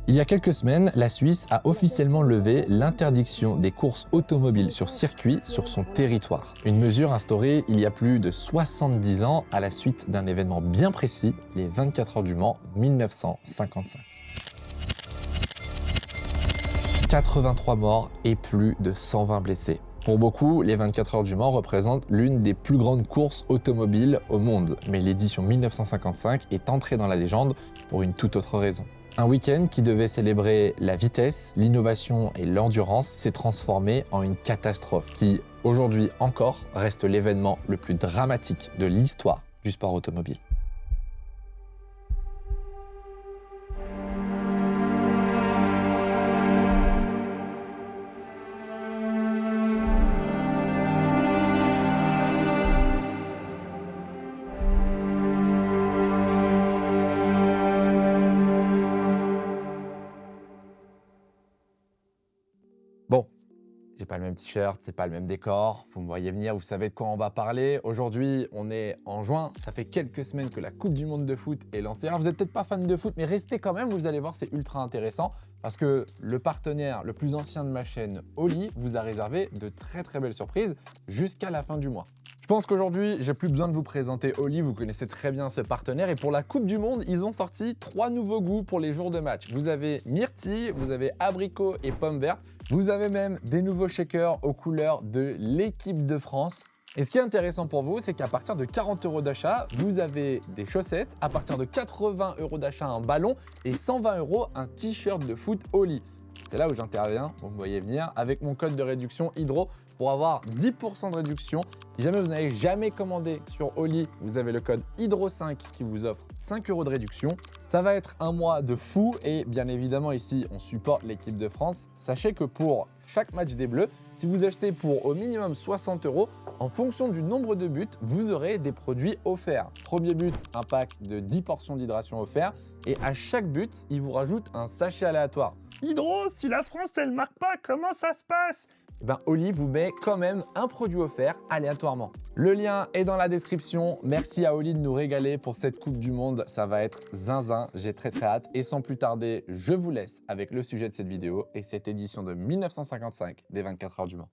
Il y a quelques semaines, la Suisse a officiellement levé l'interdiction des courses automobiles sur circuit sur son territoire. Une mesure instaurée il y a plus de 70 ans à la suite d'un événement bien précis, les 24 heures du Mans 1955. 83 morts et plus de 120 blessés. Pour beaucoup, les 24 heures du Mans représentent l'une des plus grandes courses automobiles au monde, mais l'édition 1955 est entrée dans la légende pour une toute autre raison. Un week-end qui devait célébrer la vitesse, l'innovation et l'endurance s'est transformé en une catastrophe qui, aujourd'hui encore, reste l'événement le plus dramatique de l'histoire du sport automobile. Bon, j'ai pas le même t-shirt, c'est pas le même décor, vous me voyez venir, vous savez de quoi on va parler. Aujourd'hui, on est en juin, ça fait quelques semaines que la Coupe du Monde de foot est lancée. Alors vous êtes peut-être pas fan de foot, mais restez quand même, vous allez voir, c'est ultra intéressant parce que le partenaire le plus ancien de ma chaîne, Oli, vous a réservé de très belles surprises jusqu'à la fin du mois. Je pense qu'aujourd'hui, j'ai plus besoin de vous présenter Oli, vous connaissez très bien ce partenaire. Et pour la Coupe du Monde, ils ont sorti 3 nouveaux goûts pour les jours de match. Vous avez myrtille, vous avez abricot et pomme verte. Vous avez même des nouveaux shakers aux couleurs de l'équipe de France. Et ce qui est intéressant pour vous, c'est qu'à partir de 40 € d'achat, vous avez des chaussettes. À partir de 80 € d'achat, un ballon. Et 120 € un t-shirt de foot Oli. C'est là où j'interviens, vous me voyez venir, avec mon code de réduction Hydro pour avoir 10% de réduction. Si jamais vous n'avez jamais commandé sur Oli, vous avez le code Hydro5 qui vous offre 5 € de réduction. Ça va être un mois de fou et bien évidemment ici, on supporte l'équipe de France. Sachez que pour chaque match des Bleus, si vous achetez pour au minimum 60 €, en fonction du nombre de buts, vous aurez des produits offerts. Premier but, un pack de 10 portions d'hydration offert et à chaque but, il vous rajoute un sachet aléatoire. Hydro, si la France elle marque pas, comment ça se passe? Eh ben, Oli vous met quand même un produit offert aléatoirement. Le lien est dans la description. Merci à Oli de nous régaler pour cette Coupe du Monde. Ça va être zinzin, j'ai très hâte. Et sans plus tarder, je vous laisse avec le sujet de cette vidéo et cette édition de 1955 des 24 heures du Mans.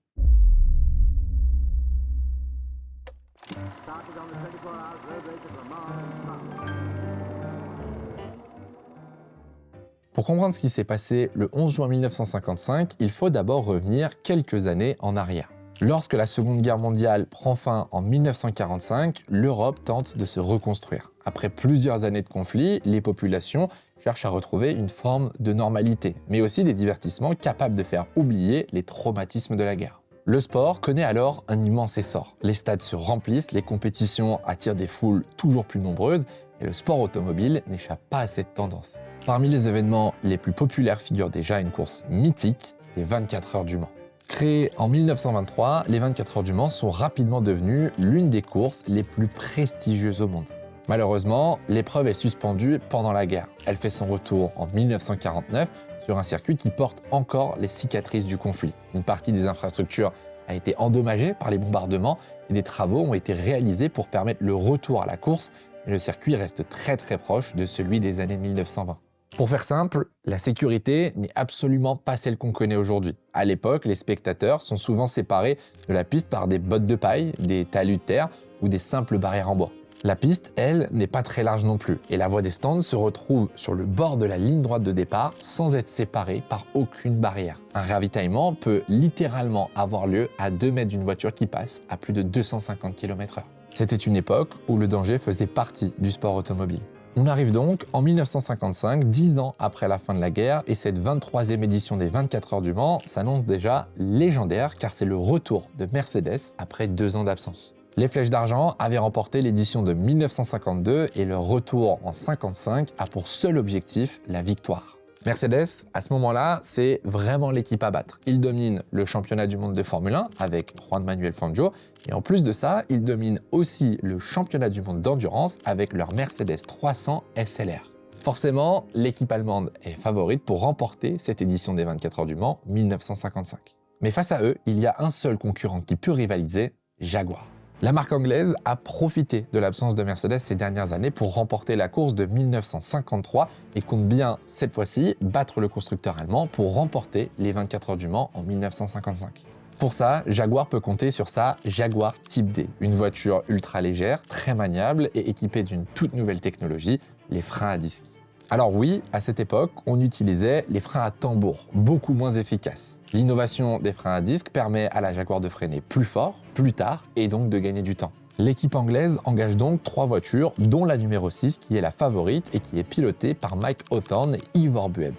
Pour comprendre ce qui s'est passé le 11 juin 1955, il faut d'abord revenir quelques années en arrière. Lorsque la Seconde Guerre mondiale prend fin en 1945, l'Europe tente de se reconstruire. Après plusieurs années de conflits, les populations cherchent à retrouver une forme de normalité, mais aussi des divertissements capables de faire oublier les traumatismes de la guerre. Le sport connaît alors un immense essor. Les stades se remplissent, les compétitions attirent des foules toujours plus nombreuses et le sport automobile n'échappe pas à cette tendance. Parmi les événements les plus populaires figure déjà une course mythique, les 24 heures du Mans. Créées en 1923, les 24 heures du Mans sont rapidement devenues l'une des courses les plus prestigieuses au monde. Malheureusement, l'épreuve est suspendue pendant la guerre. Elle fait son retour en 1949 sur un circuit qui porte encore les cicatrices du conflit. Une partie des infrastructures a été endommagée par les bombardements et des travaux ont été réalisés pour permettre le retour à la course, mais le circuit reste très proche de celui des années 1920. Pour faire simple, la sécurité n'est absolument pas celle qu'on connaît aujourd'hui. À l'époque, les spectateurs sont souvent séparés de la piste par des bottes de paille, des talus de terre ou des simples barrières en bois. La piste, elle, n'est pas très large non plus et la voie des stands se retrouve sur le bord de la ligne droite de départ sans être séparée par aucune barrière. Un ravitaillement peut littéralement avoir lieu à 2 mètres d'une voiture qui passe à plus de 250 km/h. C'était une époque où le danger faisait partie du sport automobile. On arrive donc en 1955, 10 ans après la fin de la guerre, et cette 23e édition des 24 heures du Mans s'annonce déjà légendaire car c'est le retour de Mercedes après 2 ans d'absence. Les Flèches d'Argent avaient remporté l'édition de 1952 et leur retour en 1955 a pour seul objectif la victoire. Mercedes, à ce moment-là, c'est vraiment l'équipe à battre. Ils dominent le championnat du monde de Formule 1 avec Juan Manuel Fangio et en plus de ça, ils dominent aussi le championnat du monde d'endurance avec leur Mercedes 300 SLR. Forcément, l'équipe allemande est favorite pour remporter cette édition des 24 heures du Mans 1955. Mais face à eux, il y a un seul concurrent qui peut rivaliser, Jaguar. La marque anglaise a profité de l'absence de Mercedes ces dernières années pour remporter la course de 1953 et compte bien, cette fois-ci, battre le constructeur allemand pour remporter les 24 heures du Mans en 1955. Pour ça, Jaguar peut compter sur sa Jaguar Type D, une voiture ultra légère, très maniable et équipée d'une toute nouvelle technologie, les freins à disque. Alors oui, à cette époque, on utilisait les freins à tambour, beaucoup moins efficaces. L'innovation des freins à disque permet à la Jaguar de freiner plus fort, plus tard, et donc de gagner du temps. L'équipe anglaise engage donc 3 voitures, dont la numéro 6 qui est la favorite et qui est pilotée par Mike Hawthorn et Ivor Bueb.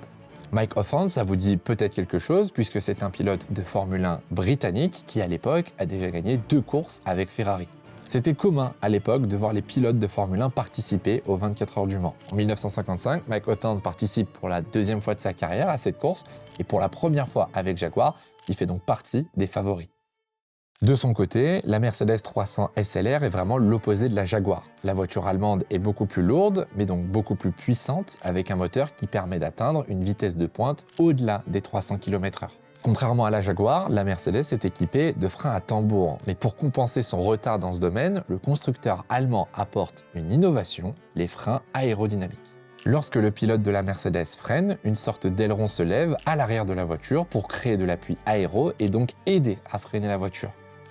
Mike Hawthorn, ça vous dit peut-être quelque chose puisque c'est un pilote de Formule 1 britannique qui à l'époque a déjà gagné 2 courses avec Ferrari. C'était commun à l'époque de voir les pilotes de Formule 1 participer aux 24 heures du Mans. En 1955, Mike Hawthorn participe pour la 2e fois de sa carrière à cette course et pour la première fois avec Jaguar, il fait donc partie des favoris. De son côté, la Mercedes 300 SLR est vraiment l'opposé de la Jaguar. La voiture allemande est beaucoup plus lourde, mais donc beaucoup plus puissante, avec un moteur qui permet d'atteindre une vitesse de pointe au-delà des 300 km/h. Contrairement à la Jaguar, la Mercedes est équipée de freins à tambour. Mais pour compenser son retard dans ce domaine, le constructeur allemand apporte une innovation, les freins aérodynamiques. Lorsque le pilote de la Mercedes freine, une sorte d'aileron se lève à l'arrière de la voiture pour créer de l'appui aéro et donc aider à freiner la voiture.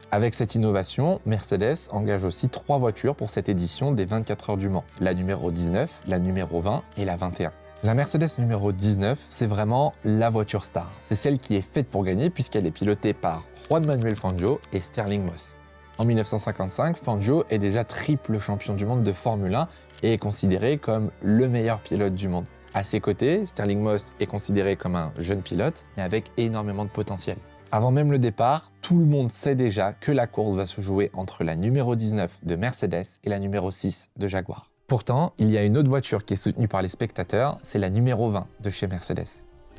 Avec cette innovation, Mercedes engage aussi 3 voitures pour cette édition des 24 heures du Mans, la numéro 19, la numéro 20 et la 21. La Mercedes numéro 19, c'est vraiment la voiture star. C'est celle qui est faite pour gagner puisqu'elle est pilotée par Juan Manuel Fangio et Stirling Moss. En 1955, Fangio est déjà triple champion du monde de Formule 1 et est considéré comme le meilleur pilote du monde. À ses côtés, Stirling Moss est considéré comme un jeune pilote, mais avec énormément de potentiel. Avant même le départ, tout le monde sait déjà que la course va se jouer entre la numéro 19 de Mercedes et la numéro 6 de Jaguar. Pourtant, il y a une autre voiture qui est soutenue par les spectateurs, c'est la numéro 20 de chez Mercedes.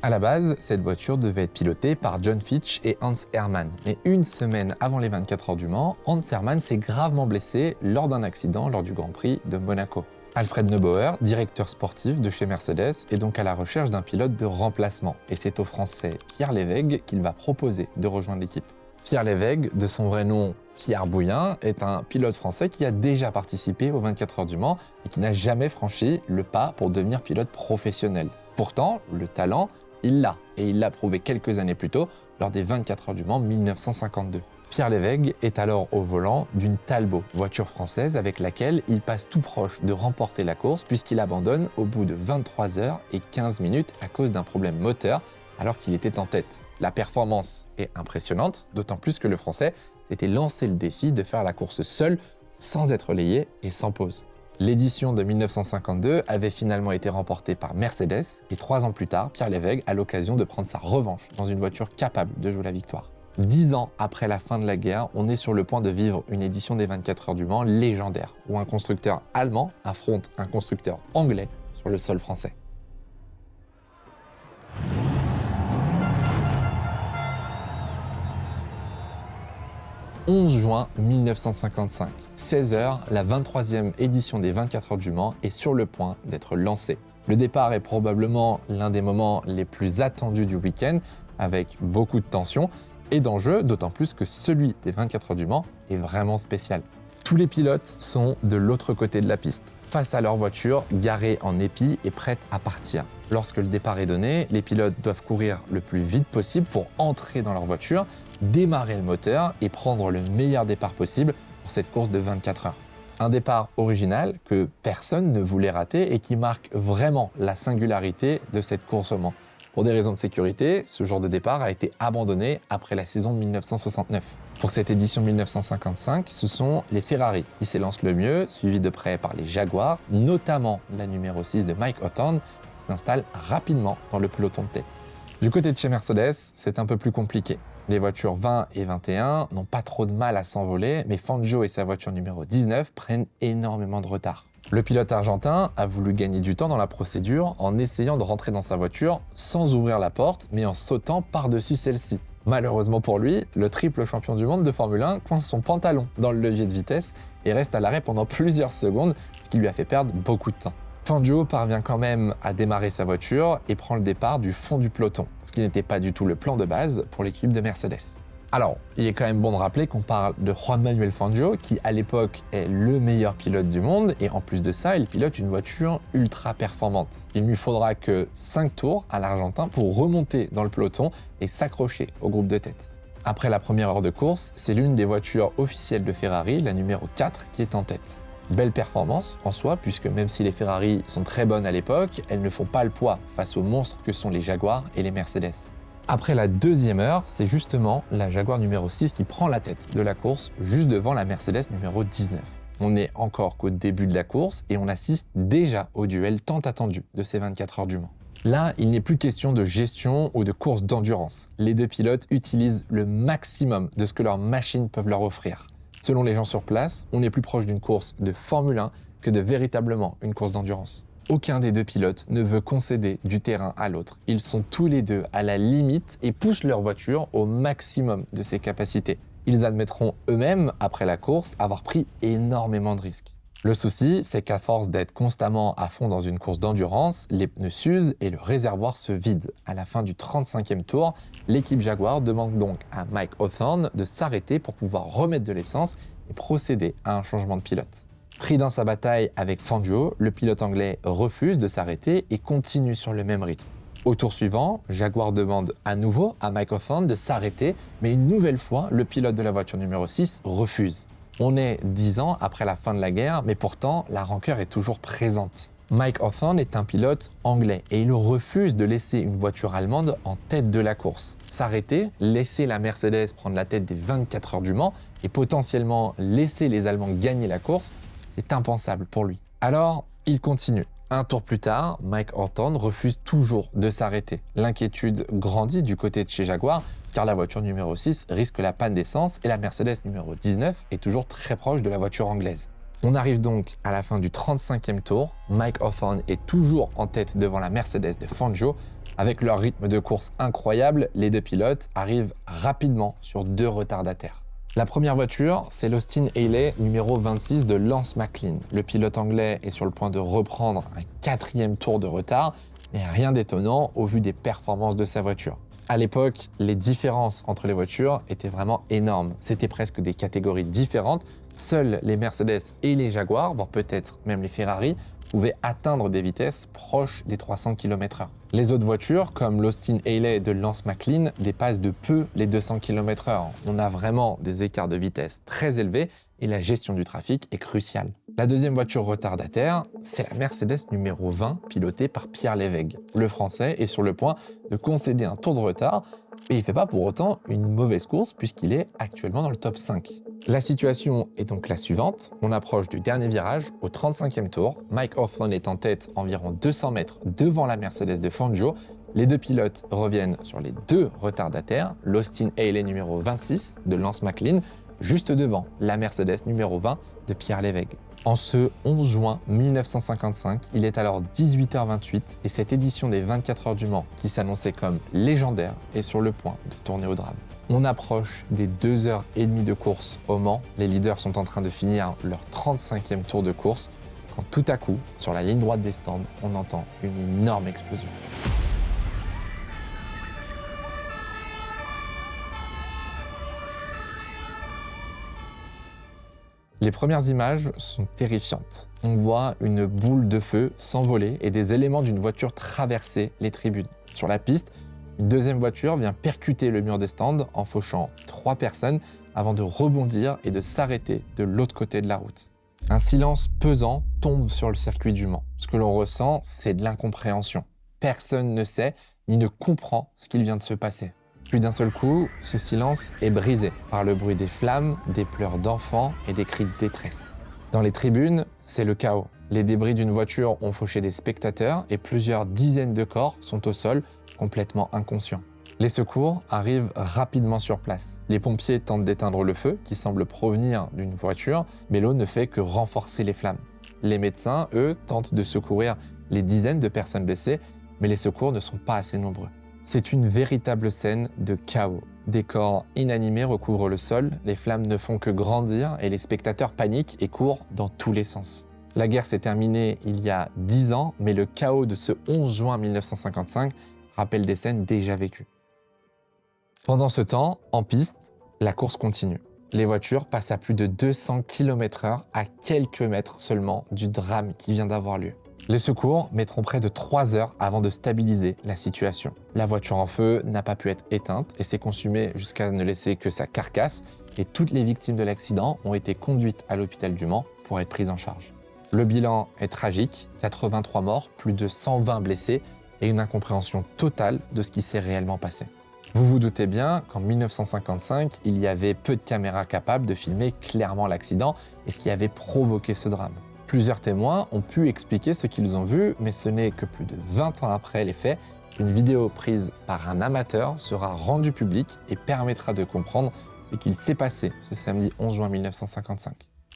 À la base, cette voiture devait être pilotée par John Fitch et Hans Herrmann. Mais une semaine avant les 24 heures du Mans, Hans Herrmann s'est gravement blessé lors d'un accident lors du Grand Prix de Monaco. Alfred Neubauer, directeur sportif de chez Mercedes, est donc à la recherche d'un pilote de remplacement. Et c'est au Français Pierre Lévègue qu'il va proposer de rejoindre l'équipe. Pierre Lévègue, de son vrai nom Pierre Bouillin, est un pilote français qui a déjà participé aux 24 heures du Mans et qui n'a jamais franchi le pas pour devenir pilote professionnel. Pourtant, le talent, il l'a, et il l'a prouvé quelques années plus tôt lors des 24 heures du Mans 1952. Pierre Lévègue est alors au volant d'une Talbot, voiture française avec laquelle il passe tout proche de remporter la course puisqu'il abandonne au bout de 23 heures et 15 minutes à cause d'un problème moteur alors qu'il était en tête. La performance est impressionnante, d'autant plus que le Français s'était lancé le défi de faire la course seul, sans être layé et sans pause. L'édition de 1952 avait finalement été remportée par Mercedes et 3 ans plus tard, Pierre Lévègue a l'occasion de prendre sa revanche dans une voiture capable de jouer la victoire. 10 ans après la fin de la guerre, on est sur le point de vivre une édition des 24 heures du Mans légendaire, où un constructeur allemand affronte un constructeur anglais sur le sol français. « 11 juin 1955, 16h, la 23e édition des 24 heures du Mans est sur le point d'être lancée. Le départ est probablement l'un des moments les plus attendus du week-end, avec beaucoup de tension et d'enjeux, d'autant plus que celui des 24 heures du Mans est vraiment spécial. Tous les pilotes sont de l'autre côté de la piste, face à leur voiture, garée en épi et prête à partir. Lorsque le départ est donné, les pilotes doivent courir le plus vite possible pour entrer dans leur voiture, démarrer le moteur et prendre le meilleur départ possible pour cette course de 24 heures. Un départ original que personne ne voulait rater et qui marque vraiment la singularité de cette course au Mans. Pour des raisons de sécurité, ce genre de départ a été abandonné après la saison 1969. Pour cette édition 1955, ce sont les Ferrari qui s'élancent le mieux, suivis de près par les Jaguars, notamment la numéro 6 de Mike Hawthorn, qui s'installe rapidement dans le peloton de tête. Du côté de chez Mercedes, c'est un peu plus compliqué. Les voitures 20 et 21 n'ont pas trop de mal à s'envoler, mais Fangio et sa voiture numéro 19 prennent énormément de retard. Le pilote argentin a voulu gagner du temps dans la procédure en essayant de rentrer dans sa voiture sans ouvrir la porte, mais en sautant par-dessus celle-ci. Malheureusement pour lui, le triple champion du monde de Formule 1 coince son pantalon dans le levier de vitesse et reste à l'arrêt pendant plusieurs secondes, ce qui lui a fait perdre beaucoup de temps. Fangio parvient quand même à démarrer sa voiture et prend le départ du fond du peloton, ce qui n'était pas du tout le plan de base pour l'équipe de Mercedes. Alors, il est quand même bon de rappeler qu'on parle de Juan Manuel Fangio, qui à l'époque est le meilleur pilote du monde, et en plus de ça, il pilote une voiture ultra performante. Il ne lui faudra que 5 tours à l'Argentin pour remonter dans le peloton et s'accrocher au groupe de tête. Après la première heure de course, c'est l'une des voitures officielles de Ferrari, la numéro 4, qui est en tête. Belle performance en soi, puisque même si les Ferrari sont très bonnes à l'époque, elles ne font pas le poids face aux monstres que sont les Jaguars et les Mercedes. Après la deuxième heure, c'est justement la Jaguar numéro 6 qui prend la tête de la course, juste devant la Mercedes numéro 19. On n'est encore qu'au début de la course et on assiste déjà au duel tant attendu de ces 24 heures du Mans. Là, il n'est plus question de gestion ou de course d'endurance. Les deux pilotes utilisent le maximum de ce que leurs machines peuvent leur offrir. Selon les gens sur place, on est plus proche d'une course de Formule 1 que de véritablement une course d'endurance. Aucun des deux pilotes ne veut concéder du terrain à l'autre. Ils sont tous les deux à la limite et poussent leur voiture au maximum de ses capacités. Ils admettront eux-mêmes, après la course, avoir pris énormément de risques. Le souci, c'est qu'à force d'être constamment à fond dans une course d'endurance, les pneus s'usent et le réservoir se vide. À la fin du 35e tour, l'équipe Jaguar demande donc à Mike Hawthorn de s'arrêter pour pouvoir remettre de l'essence et procéder à un changement de pilote. Pris dans sa bataille avec Fangio, le pilote anglais refuse de s'arrêter et continue sur le même rythme. Au tour suivant, Jaguar demande à nouveau à Mike Hawthorn de s'arrêter, mais une nouvelle fois, le pilote de la voiture numéro 6 refuse. On est 10 ans après la fin de la guerre, mais pourtant, la rancœur est toujours présente. Mike Hawthorn est un pilote anglais et il refuse de laisser une voiture allemande en tête de la course. S'arrêter, laisser la Mercedes prendre la tête des 24 heures du Mans et potentiellement laisser les Allemands gagner la course, c'est impensable pour lui. Alors, il continue. Un tour plus tard, Mike Hawthorn refuse toujours de s'arrêter. L'inquiétude grandit du côté de chez Jaguar, car la voiture numéro 6 risque la panne d'essence et la Mercedes numéro 19 est toujours très proche de la voiture anglaise. On arrive donc à la fin du 35e tour. Mike Hawthorn est toujours en tête devant la Mercedes de Fangio. Avec leur rythme de course incroyable, les deux pilotes arrivent rapidement sur 2 retardataires. La première voiture, c'est l'Austin Haley numéro 26 de Lance McLean. Le pilote anglais est sur le point de reprendre un 4e tour de retard, mais rien d'étonnant au vu des performances de sa voiture. À l'époque, les différences entre les voitures étaient vraiment énormes. C'était presque des catégories différentes. Seuls les Mercedes et les Jaguars, voire peut-être même les Ferrari, pouvaient atteindre des vitesses proches des 300 km/h. Les autres voitures, comme l'Austin Haley de Lance McLean, dépassent de peu les 200 km/h. On a vraiment des écarts de vitesse très élevés et la gestion du trafic est cruciale. La deuxième voiture retardataire, c'est la Mercedes numéro 20, pilotée par Pierre Lévesque. Le Français est sur le point de concéder un tour de retard, et il ne fait pas pour autant une mauvaise course puisqu'il est actuellement dans le top 5. La situation est donc la suivante. On approche du dernier virage au 35e tour. Mike Hawthorn est en tête environ 200 mètres devant la Mercedes de Fangio. Les deux pilotes reviennent sur les 2 retardataires, l'Austin Haley numéro 26 de Lance McLean, juste devant la Mercedes numéro 20 de Pierre Lévesque. En ce 11 juin 1955, il est alors 18h28 et cette édition des 24 heures du Mans, qui s'annonçait comme légendaire, est sur le point de tourner au drame. On approche des 2h30 de course au Mans. Les leaders sont en train de finir leur 35e tour de course quand tout à coup, sur la ligne droite des stands, on entend une énorme explosion. Les premières images sont terrifiantes. On voit une boule de feu s'envoler et des éléments d'une voiture traverser les tribunes. Sur la piste, une deuxième voiture vient percuter le mur des stands en fauchant 3 personnes avant de rebondir et de s'arrêter de l'autre côté de la route. Un silence pesant tombe sur le circuit du Mans. Ce que l'on ressent, c'est de l'incompréhension. Personne ne sait ni ne comprend ce qu'il vient de se passer. Puis d'un seul coup, ce silence est brisé par le bruit des flammes, des pleurs d'enfants et des cris de détresse. Dans les tribunes, c'est le chaos. Les débris d'une voiture ont fauché des spectateurs et plusieurs dizaines de corps sont au sol, complètement inconscients. Les secours arrivent rapidement sur place. Les pompiers tentent d'éteindre le feu, qui semble provenir d'une voiture, mais l'eau ne fait que renforcer les flammes. Les médecins, eux, tentent de secourir les dizaines de personnes blessées, mais les secours ne sont pas assez nombreux. C'est une véritable scène de chaos. Des corps inanimés recouvrent le sol, les flammes ne font que grandir et les spectateurs paniquent et courent dans tous les sens. La guerre s'est terminée il y a 10 ans, mais le chaos de ce 11 juin 1955 rappelle des scènes déjà vécues. Pendant ce temps, en piste, La course continue. Les voitures passent à plus de 200 km/h à quelques mètres seulement du drame qui vient d'avoir lieu. Les secours mettront près de 3 heures avant de stabiliser la situation. La voiture en feu n'a pas pu être éteinte et s'est consumée jusqu'à ne laisser que sa carcasse, et toutes les victimes de l'accident ont été conduites à l'hôpital du Mans pour être prises en charge. Le bilan est tragique, 83 morts, plus de 120 blessés et une incompréhension totale de ce qui s'est réellement passé. Vous vous doutez bien qu'en 1955, il y avait peu de caméras capables de filmer clairement l'accident et ce qui avait provoqué ce drame. Plusieurs témoins ont pu expliquer ce qu'ils ont vu, mais ce n'est que plus de 20 ans après les faits qu'une vidéo prise par un amateur sera rendue publique et permettra de comprendre ce qu'il s'est passé ce samedi 11 juin 1955.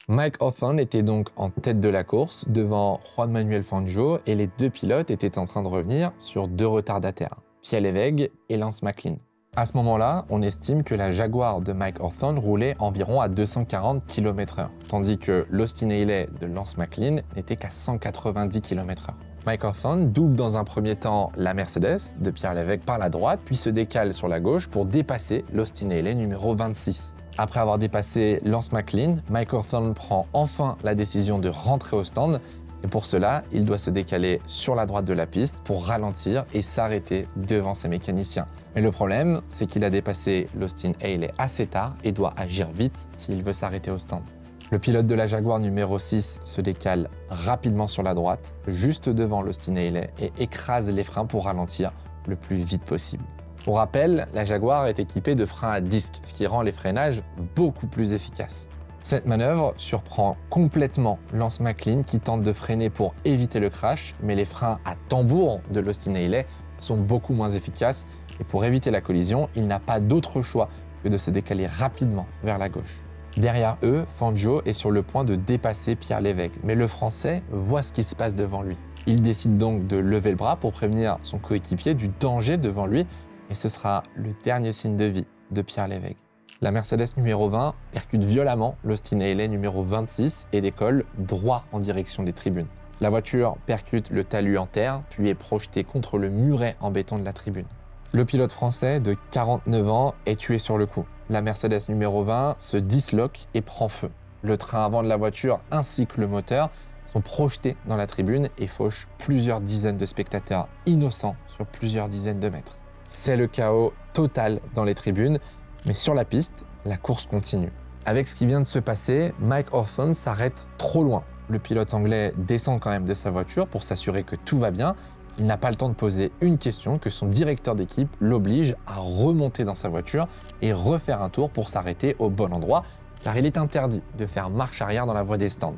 Mike Hawthorne était donc en tête de la course devant Juan Manuel Fangio et les deux pilotes étaient en train de revenir sur deux retardataires, Pierre Lévesque et Lance McLean. À ce moment-là, on estime que la Jaguar de Mike Hawthorne roulait environ à 240 km/h, tandis que l'Austin Haley de Lance McLean n'était qu'à 190 km/h. Mike Hawthorne double dans un premier temps la Mercedes de Pierre Lévesque par la droite, puis se décale sur la gauche pour dépasser l'Austin Haley numéro 26. Après avoir dépassé Lance McLean, Mike Hawthorne prend enfin la décision de rentrer au stand, et pour cela, il doit se décaler sur la droite de la piste pour ralentir et s'arrêter devant ses mécaniciens. Mais le problème, c'est qu'il a dépassé l'Austin Haley assez tard et doit agir vite s'il veut s'arrêter au stand. Le pilote de la Jaguar numéro 6 se décale rapidement sur la droite, juste devant l'Austin Haley, et écrase les freins pour ralentir le plus vite possible. Pour rappel, la Jaguar est équipée de freins à disque, ce qui rend les freinages beaucoup plus efficaces. Cette manœuvre surprend complètement Lance McLean qui tente de freiner pour éviter le crash, mais les freins à tambour de l'Austin Haley sont beaucoup moins efficaces et pour éviter la collision, il n'a pas d'autre choix que de se décaler rapidement vers la gauche. Derrière eux, Fangio est sur le point de dépasser Pierre Lévesque, mais le Français voit ce qui se passe devant lui. Il décide donc de lever le bras pour prévenir son coéquipier du danger devant lui et ce sera le dernier signe de vie de Pierre Lévesque. La Mercedes numéro 20 percute violemment l'Austin Haley numéro 26 et décolle droit en direction des tribunes. La voiture percute le talus en terre, puis est projetée contre le muret en béton de la tribune. Le pilote français de 49 ans est tué sur le coup. La Mercedes numéro 20 se disloque et prend feu. Le train avant de la voiture ainsi que le moteur sont projetés dans la tribune et fauchent plusieurs dizaines de spectateurs innocents sur plusieurs dizaines de mètres. C'est le chaos total dans les tribunes. Mais sur la piste, la course continue. Avec ce qui vient de se passer, Mike Hawthorne s'arrête trop loin. Le pilote anglais descend quand même de sa voiture pour s'assurer que tout va bien. Il n'a pas le temps de poser une question que son directeur d'équipe l'oblige à remonter dans sa voiture et refaire un tour pour s'arrêter au bon endroit, car il est interdit de faire marche arrière dans la voie des stands.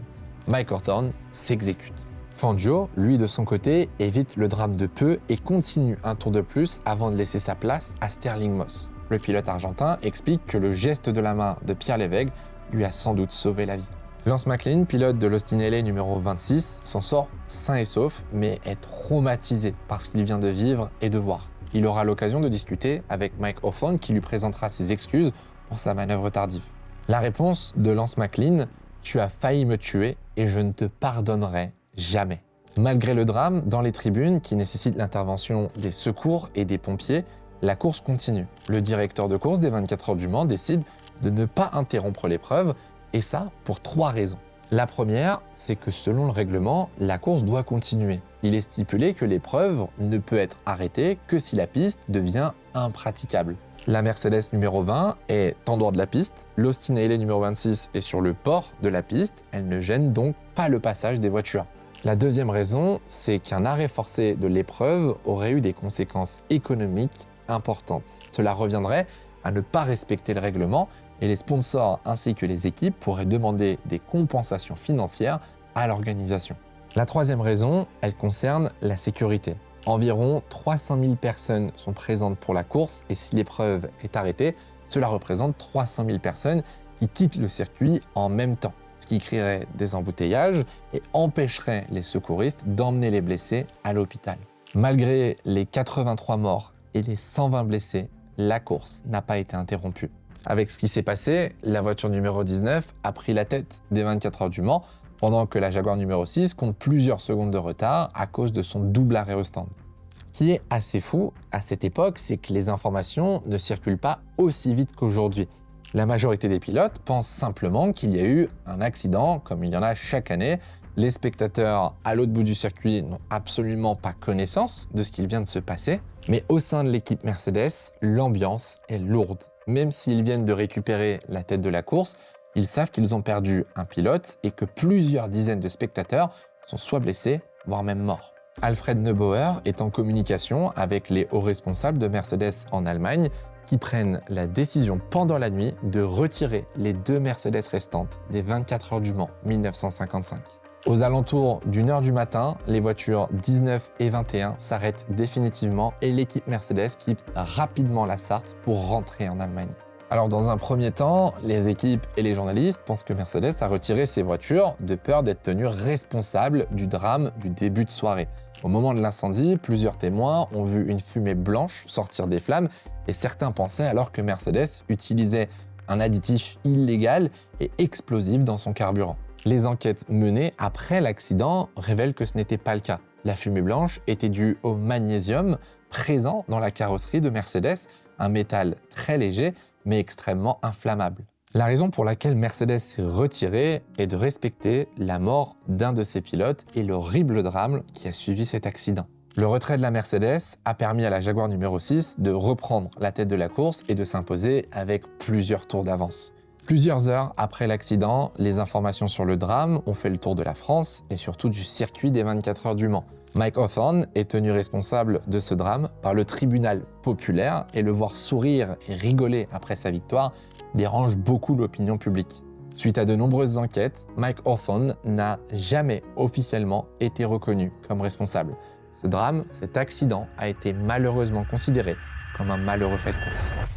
Mike Hawthorne s'exécute. Fangio, lui de son côté, évite le drame de peu et continue un tour de plus avant de laisser sa place à Sterling Moss. Le pilote argentin explique que le geste de la main de Pierre Lévesque lui a sans doute sauvé la vie. Lance McLean, pilote de l'Austin Haley numéro 26, s'en sort sain et sauf, mais est traumatisé par ce qu'il vient de vivre et de voir. Il aura l'occasion de discuter avec Mike Hawthorne qui lui présentera ses excuses pour sa manœuvre tardive. La réponse de Lance McLean « Tu as failli me tuer et je ne te pardonnerai jamais ». Malgré le drame, dans les tribunes qui nécessitent l'intervention des secours et des pompiers, la course continue. Le directeur de course des 24 heures du Mans décide de ne pas interrompre l'épreuve, et ça pour 3 raisons. La première, c'est que selon le règlement, la course doit continuer. Il est stipulé que l'épreuve ne peut être arrêtée que si la piste devient impraticable. La Mercedes numéro 20 est en dehors de la piste, l'Austin Haley numéro 26 est sur le port de la piste, elle ne gêne donc pas le passage des voitures. La deuxième raison, c'est qu'un arrêt forcé de l'épreuve aurait eu des conséquences économiques importante. Cela reviendrait à ne pas respecter le règlement et les sponsors ainsi que les équipes pourraient demander des compensations financières à l'organisation. La troisième raison, elle concerne la sécurité. Environ 300 000 personnes sont présentes pour la course et si l'épreuve est arrêtée, cela représente 300 000 personnes qui quittent le circuit en même temps, ce qui créerait des embouteillages et empêcherait les secouristes d'emmener les blessés à l'hôpital. Malgré les 83 morts et les 120 blessés, la course n'a pas été interrompue. Avec ce qui s'est passé, la voiture numéro 19 a pris la tête des 24 heures du Mans, pendant que la Jaguar numéro 6 compte plusieurs secondes de retard à cause de son double arrêt au stand. Ce qui est assez fou à cette époque, c'est que les informations ne circulent pas aussi vite qu'aujourd'hui. La majorité des pilotes pensent simplement qu'il y a eu un accident, comme il y en a chaque année. Les spectateurs à l'autre bout du circuit n'ont absolument pas connaissance de ce qu'il vient de se passer. Mais au sein de l'équipe Mercedes, l'ambiance est lourde. Même s'ils viennent de récupérer la tête de la course, ils savent qu'ils ont perdu un pilote et que plusieurs dizaines de spectateurs sont soit blessés, voire même morts. Alfred Neubauer est en communication avec les hauts responsables de Mercedes en Allemagne qui prennent la décision pendant la nuit de retirer les 2 Mercedes restantes des 24 heures du Mans 1955. Aux alentours d'1h du matin, les voitures 19 et 21 s'arrêtent définitivement et l'équipe Mercedes quitte rapidement la Sarthe pour rentrer en Allemagne. Alors dans un premier temps, les équipes et les journalistes pensent que Mercedes a retiré ses voitures de peur d'être tenu responsable du drame du début de soirée. Au moment de l'incendie, plusieurs témoins ont vu une fumée blanche sortir des flammes et certains pensaient alors que Mercedes utilisait un additif illégal et explosif dans son carburant. Les enquêtes menées après l'accident révèlent que ce n'était pas le cas. La fumée blanche était due au magnésium présent dans la carrosserie de Mercedes, un métal très léger mais extrêmement inflammable. La raison pour laquelle Mercedes s'est retirée est de respecter la mort d'un de ses pilotes et l'horrible drame qui a suivi cet accident. Le retrait de la Mercedes a permis à la Jaguar numéro 6 de reprendre la tête de la course et de s'imposer avec plusieurs tours d'avance. Plusieurs heures après l'accident, les informations sur le drame ont fait le tour de la France et surtout du circuit des 24 heures du Mans. Mike Hawthorne est tenu responsable de ce drame par le tribunal populaire et le voir sourire et rigoler après sa victoire dérange beaucoup l'opinion publique. Suite à de nombreuses enquêtes, Mike Hawthorne n'a jamais officiellement été reconnu comme responsable. Ce drame, cet accident, a été malheureusement considéré comme un malheureux fait de course.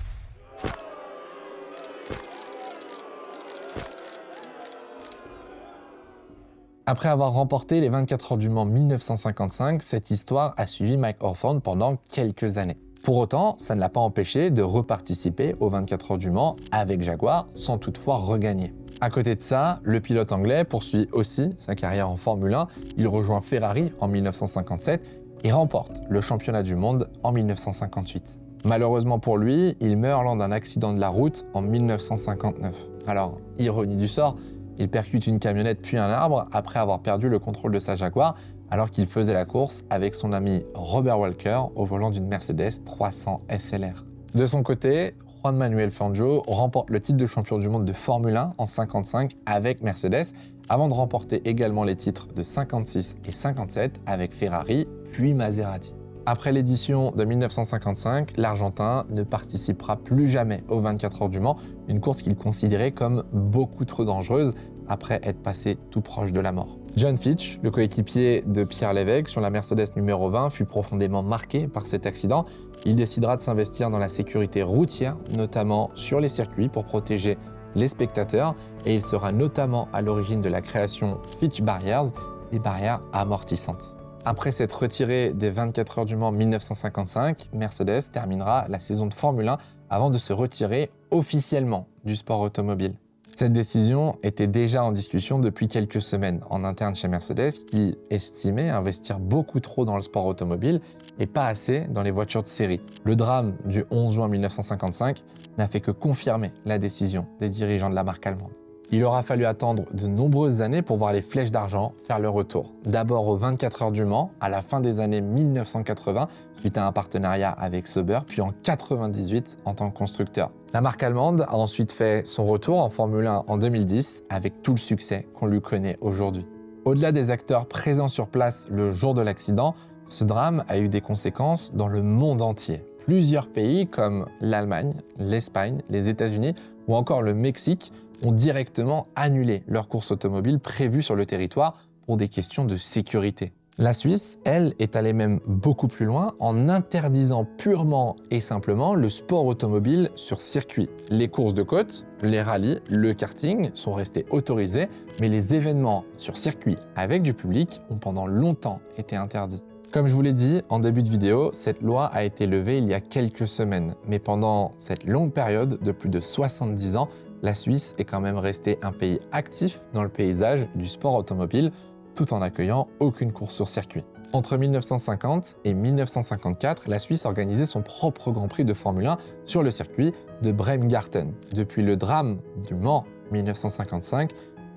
Après avoir remporté les 24 heures du Mans 1955, cette histoire a suivi Mike Hawthorne pendant quelques années. Pour autant, ça ne l'a pas empêché de reparticiper aux 24 heures du Mans avec Jaguar, sans toutefois regagner. À côté de ça, le pilote anglais poursuit aussi sa carrière en Formule 1. Il rejoint Ferrari en 1957 et remporte le championnat du monde en 1958. Malheureusement pour lui, il meurt lors d'un accident de la route en 1959. Alors, ironie du sort, il percute une camionnette puis un arbre après avoir perdu le contrôle de sa Jaguar alors qu'il faisait la course avec son ami Robert Walker au volant d'une Mercedes 300 SLR. De son côté, Juan Manuel Fangio remporte le titre de champion du monde de Formule 1 en 55 avec Mercedes avant de remporter également les titres de 56 et 57 avec Ferrari puis Maserati. Après l'édition de 1955, l'Argentin ne participera plus jamais aux 24 heures du Mans, une course qu'il considérait comme beaucoup trop dangereuse après être passé tout proche de la mort. John Fitch, le coéquipier de Pierre Lévesque sur la Mercedes numéro 20, fut profondément marqué par cet accident. Il décidera de s'investir dans la sécurité routière, notamment sur les circuits pour protéger les spectateurs, et il sera notamment à l'origine de la création Fitch Barriers, des barrières amortissantes. Après s'être retiré des 24 heures du Mans 1955, Mercedes terminera la saison de Formule 1 avant de se retirer officiellement du sport automobile. Cette décision était déjà en discussion depuis quelques semaines en interne chez Mercedes qui estimait investir beaucoup trop dans le sport automobile et pas assez dans les voitures de série. Le drame du 11 juin 1955 n'a fait que confirmer la décision des dirigeants de la marque allemande. Il aura fallu attendre de nombreuses années pour voir les flèches d'argent faire leur retour. D'abord aux 24 heures du Mans, à la fin des années 1980, suite à un partenariat avec Sauber, puis en 1998 en tant que constructeur. La marque allemande a ensuite fait son retour en Formule 1 en 2010, avec tout le succès qu'on lui connaît aujourd'hui. Au-delà des acteurs présents sur place le jour de l'accident, ce drame a eu des conséquences dans le monde entier. Plusieurs pays comme l'Allemagne, l'Espagne, les États-Unis ou encore le Mexique ont directement annulé leurs courses automobiles prévues sur le territoire pour des questions de sécurité. La Suisse, elle, est allée même beaucoup plus loin en interdisant purement et simplement le sport automobile sur circuit. Les courses de côte, les rallyes, le karting sont restés autorisés, mais les événements sur circuit avec du public ont pendant longtemps été interdits. Comme je vous l'ai dit en début de vidéo, cette loi a été levée il y a quelques semaines, mais pendant cette longue période de plus de 70 ans, la Suisse est quand même restée un pays actif dans le paysage du sport automobile, tout en n'accueillant aucune course sur circuit. Entre 1950 et 1954, la Suisse organisait son propre Grand Prix de Formule 1 sur le circuit de Bremgarten. Depuis le drame du Mans 1955,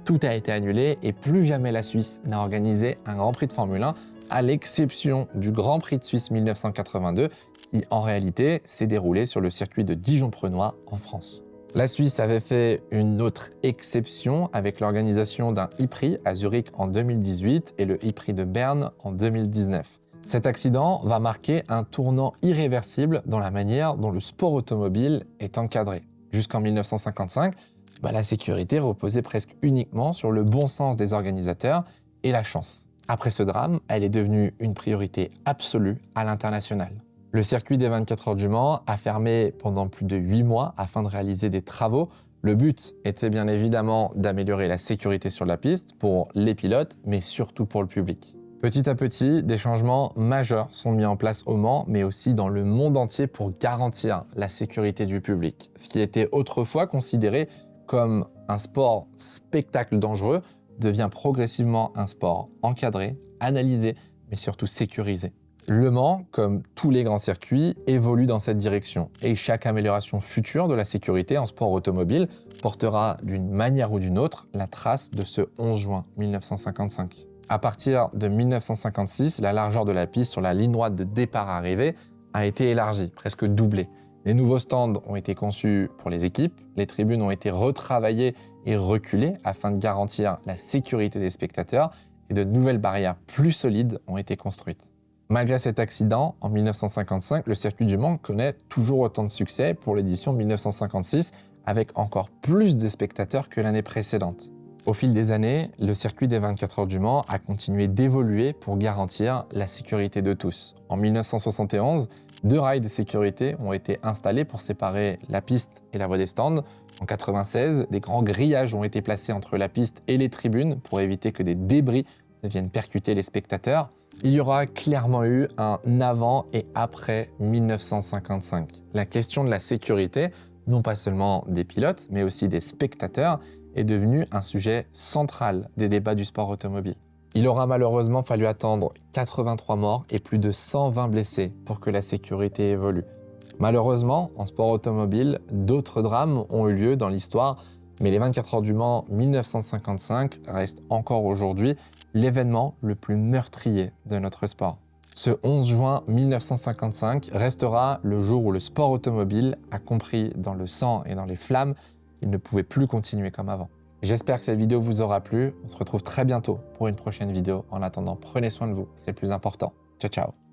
tout a été annulé et plus jamais la Suisse n'a organisé un Grand Prix de Formule 1, à l'exception du Grand Prix de Suisse 1982, qui en réalité s'est déroulé sur le circuit de Dijon-Prenois en France. La Suisse avait fait une autre exception avec l'organisation d'un e-prix à Zurich en 2018 et le e-prix de Berne en 2019. Cet accident va marquer un tournant irréversible dans la manière dont le sport automobile est encadré. Jusqu'en 1955, la sécurité reposait presque uniquement sur le bon sens des organisateurs et la chance. Après ce drame, elle est devenue une priorité absolue à l'international. Le circuit des 24 heures du Mans a fermé pendant plus de 8 mois afin de réaliser des travaux. Le but était bien évidemment d'améliorer la sécurité sur la piste pour les pilotes, mais surtout pour le public. Petit à petit, des changements majeurs sont mis en place au Mans, mais aussi dans le monde entier pour garantir la sécurité du public. Ce qui était autrefois considéré comme un sport spectacle dangereux devient progressivement un sport encadré, analysé, mais surtout sécurisé. Le Mans, comme tous les grands circuits, évolue dans cette direction et chaque amélioration future de la sécurité en sport automobile portera d'une manière ou d'une autre la trace de ce 11 juin 1955. À partir de 1956, la largeur de la piste sur la ligne droite de départ-arrivée a été élargie, presque doublée. Les nouveaux stands ont été conçus pour les équipes, les tribunes ont été retravaillées et reculées afin de garantir la sécurité des spectateurs et de nouvelles barrières plus solides ont été construites. Malgré cet accident, en 1955, le circuit du Mans connaît toujours autant de succès pour l'édition 1956, avec encore plus de spectateurs que l'année précédente. Au fil des années, le circuit des 24 heures du Mans a continué d'évoluer pour garantir la sécurité de tous. En 1971, 2 rails de sécurité ont été installés pour séparer la piste et la voie des stands. En 1996, des grands grillages ont été placés entre la piste et les tribunes pour éviter que des débris ne viennent percuter les spectateurs. Il y aura clairement eu un avant et après 1955. La question de la sécurité, non pas seulement des pilotes, mais aussi des spectateurs, est devenue un sujet central des débats du sport automobile. Il aura malheureusement fallu attendre 83 morts et plus de 120 blessés pour que la sécurité évolue. Malheureusement, en sport automobile, d'autres drames ont eu lieu dans l'histoire, mais les 24 heures du Mans 1955 restent encore aujourd'hui l'événement le plus meurtrier de notre sport. Ce 11 juin 1955 restera le jour où le sport automobile a compris dans le sang et dans les flammes qu'il ne pouvait plus continuer comme avant. J'espère que cette vidéo vous aura plu. On se retrouve très bientôt pour une prochaine vidéo. En attendant, prenez soin de vous, c'est le plus important. Ciao, ciao.